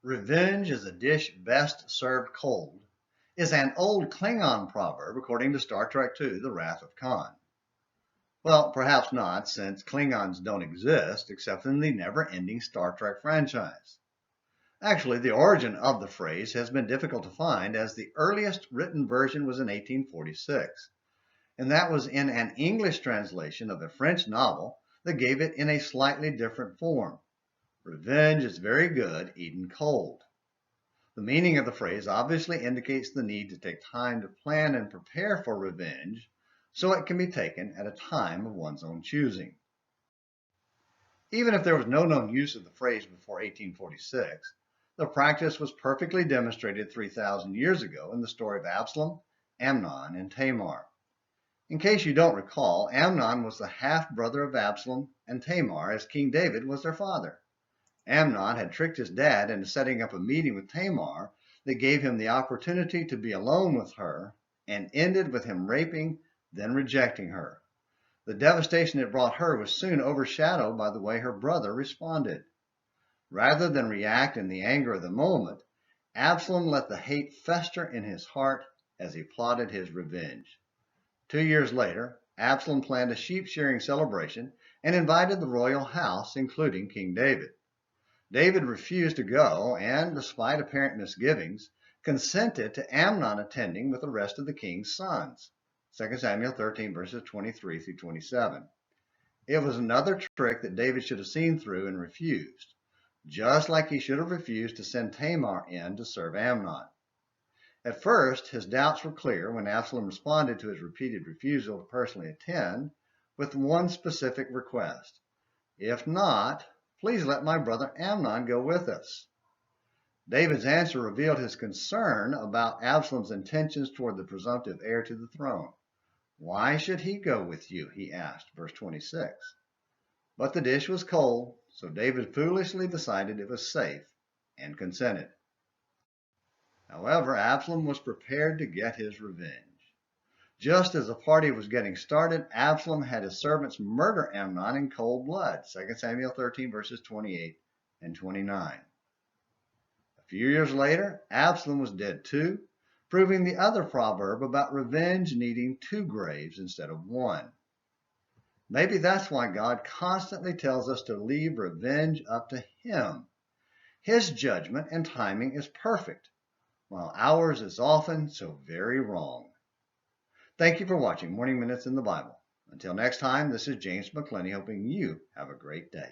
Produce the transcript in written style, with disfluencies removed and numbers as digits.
Revenge is a dish best served cold is an old Klingon proverb according to Star Trek II, The Wrath of Kahn. Well, perhaps not, since Klingons don't exist except in the never-ending Star Trek franchise. Actually, the origin of the phrase has been difficult to find, as the earliest written version was in 1846, and that was in an English translation of a French novel that gave it in a slightly different form. Revenge is very good eaten cold. The meaning of the phrase obviously indicates the need to take time to plan and prepare for revenge, so it can be taken at a time of one's own choosing. Even if there was no known use of the phrase before 1846, the practice was perfectly demonstrated 3,000 years ago in the story of Absalom, Amnon, and Tamar. In case you don't recall, Amnon was the half-brother of Absalom and Tamar, as King David was their father. Amnon had tricked his dad into setting up a meeting with Tamar that gave him the opportunity to be alone with her and ended with him raping, then rejecting her. The devastation it brought her was soon overshadowed by the way her brother responded. Rather than react in the anger of the moment, Absalom let the hate fester in his heart as he plotted his revenge. 2 years later, Absalom planned a sheep-shearing celebration and invited the royal house, including King David. David refused to go and, despite apparent misgivings, consented to Amnon attending with the rest of the king's sons. 2 Samuel 13, verses 23 through 27. It was another trick that David should have seen through and refused, just like he should have refused to send Tamar in to serve Amnon. At first, his doubts were clear when Absalom responded to his repeated refusal to personally attend with one specific request. If not, please let my brother Amnon go with us. David's answer revealed his concern about Absalom's intentions toward the presumptive heir to the throne. Why should he go with you? He asked, verse 26. But the dish was cold, so David foolishly decided it was safe and consented. However, Absalom was prepared to get his revenge. Just as the party was getting started, Absalom had his servants murder Amnon in cold blood, 2 Samuel 13, verses 28 and 29. A few years later, Absalom was dead too, proving the other proverb about revenge needing 2 graves instead of 1. Maybe that's why God constantly tells us to leave revenge up to Him. His judgment and timing is perfect, while ours is often so very wrong. Thank you for watching Morning Minutes in the Bible. Until next time, this is James McClenny hoping you have a great day.